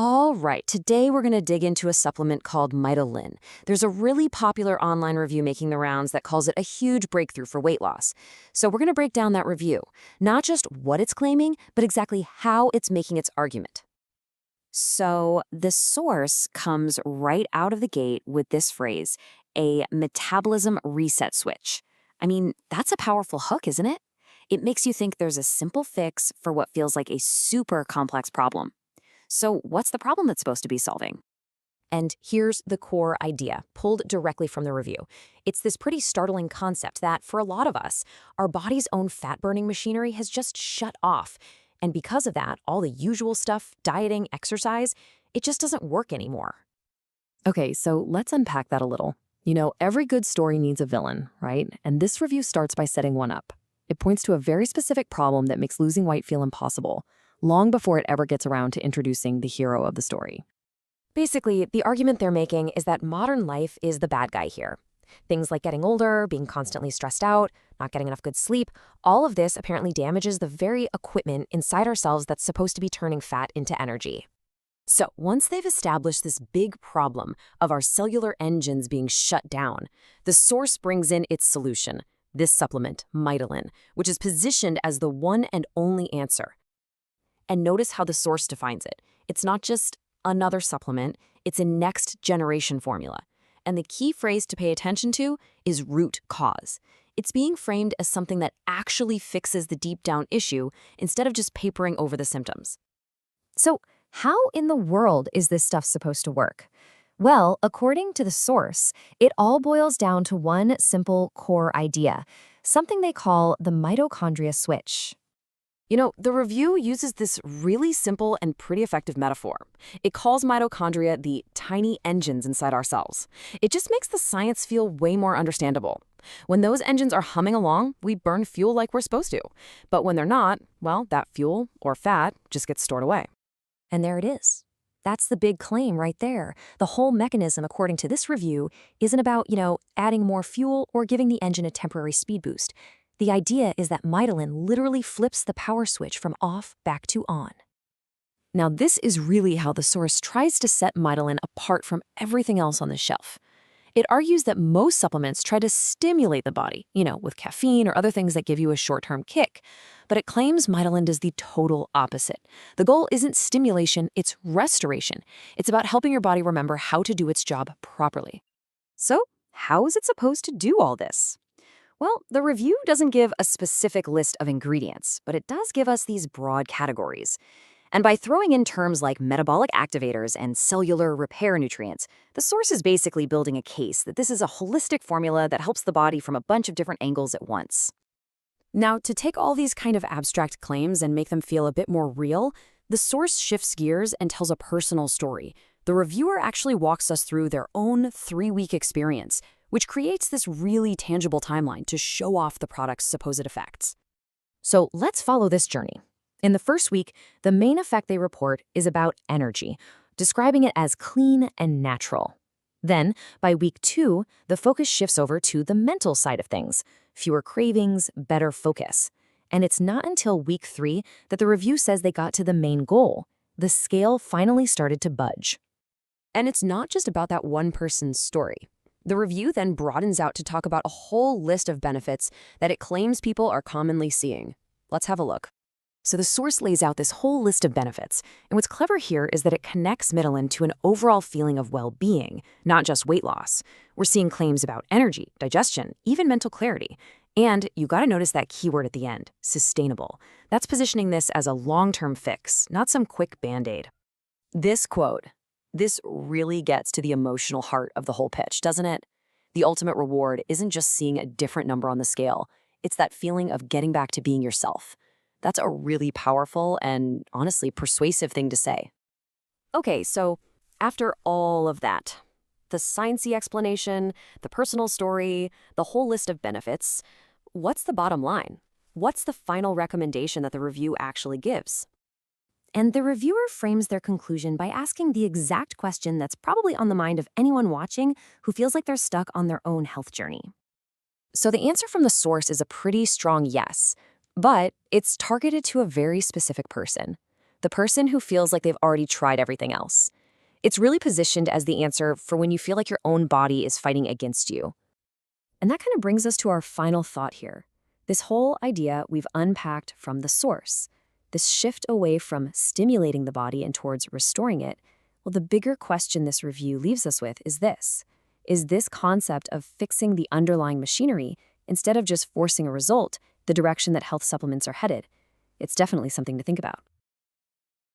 All right, today we're going to dig into a supplement called Mitolyn. There's a really popular online review making the rounds that calls it a huge breakthrough for weight loss. So we're going to break down that review, not just what it's claiming, but exactly how it's making its argument. So the source comes right out of the gate with this phrase, a metabolism reset switch. I mean, that's a powerful hook, isn't it? It makes you think there's a simple fix for what feels like a super complex problem. So what's the problem that's supposed to be solving? And here's the core idea, pulled directly from the review. It's this pretty startling concept that, for a lot of us, our body's own fat-burning machinery has just shut off. And because of that, all the usual stuff, dieting, exercise, it just doesn't work anymore. Okay, so let's unpack that a little. You know, every good story needs a villain, right? And this review starts by setting one up. It points to a very specific problem that makes losing weight feel impossible, long before it ever gets around to introducing the hero of the story. Basically, the argument they're making is that modern life is the bad guy here. Things like getting older, being constantly stressed out, not getting enough good sleep, all of this apparently damages the very equipment inside ourselves that's supposed to be turning fat into energy. So once they've established this big problem of our cellular engines being shut down, the source brings in its solution, this supplement, Mitolyn, which is positioned as the one and only answer. And notice how the source defines it. It's not just another supplement, it's a next generation formula. And the key phrase to pay attention to is root cause. It's being framed as something that actually fixes the deep down issue instead of just papering over the symptoms. So how in the world is this stuff supposed to work? Well, according to the source, it all boils down to one simple core idea, something they call the mitochondria switch. You know, the review uses this really simple and pretty effective metaphor. It calls mitochondria the tiny engines inside our cells. It just makes the science feel way more understandable. When those engines are humming along, we burn fuel like we're supposed to. But when they're not, well, that fuel, or fat, just gets stored away. And there it is. That's the big claim right there. The whole mechanism, according to this review, isn't about, adding more fuel or giving the engine a temporary speed boost. The idea is that Mitolyn literally flips the power switch from off back to on. Now, this is really how the source tries to set Mitolyn apart from everything else on the shelf. It argues that most supplements try to stimulate the body, with caffeine or other things that give you a short-term kick. But it claims Mitolyn does the total opposite. The goal isn't stimulation, it's restoration. It's about helping your body remember how to do its job properly. So, how is it supposed to do all this? Well, the review doesn't give a specific list of ingredients, but it does give us these broad categories. And by throwing in terms like metabolic activators and cellular repair nutrients, the source is basically building a case that this is a holistic formula that helps the body from a bunch of different angles at once. Now, to take all these kind of abstract claims and make them feel a bit more real, the source shifts gears and tells a personal story. The reviewer actually walks us through their own 3-week experience, which creates this really tangible timeline to show off the product's supposed effects. So let's follow this journey. In the first week, the main effect they report is about energy, describing it as clean and natural. Then, by week 2, the focus shifts over to the mental side of things, fewer cravings, better focus. And it's not until week 3 that the review says they got to the main goal. The scale finally started to budge. And it's not just about that one person's story. The review then broadens out to talk about a whole list of benefits that it claims people are commonly seeing. Let's have a look. So the source lays out this whole list of benefits, and what's clever here is that it connects Mitolyn to an overall feeling of well-being, not just weight loss. We're seeing claims about energy, digestion, even mental clarity. And you gotta notice that keyword at the end, sustainable. That's positioning this as a long-term fix, not some quick band-aid. This quote, this really gets to the emotional heart of the whole pitch, doesn't it? The ultimate reward isn't just seeing a different number on the scale. It's that feeling of getting back to being yourself. That's a really powerful and honestly persuasive thing to say. Okay, so after all of that, the sciencey explanation, the personal story, the whole list of benefits, what's the bottom line? What's the final recommendation that the review actually gives? And the reviewer frames their conclusion by asking the exact question that's probably on the mind of anyone watching who feels like they're stuck on their own health journey. So the answer from the source is a pretty strong yes, but it's targeted to a very specific person. the person who feels like they've already tried everything else. It's really positioned as the answer for when you feel like your own body is fighting against you. And that kind of brings us to our final thought here. This whole idea we've unpacked from the source. This shift away from stimulating the body and towards restoring it. Well, the bigger question this review leaves us with is this. Is this concept of fixing the underlying machinery instead of just forcing a result the direction that health supplements are headed? It's definitely something to think about.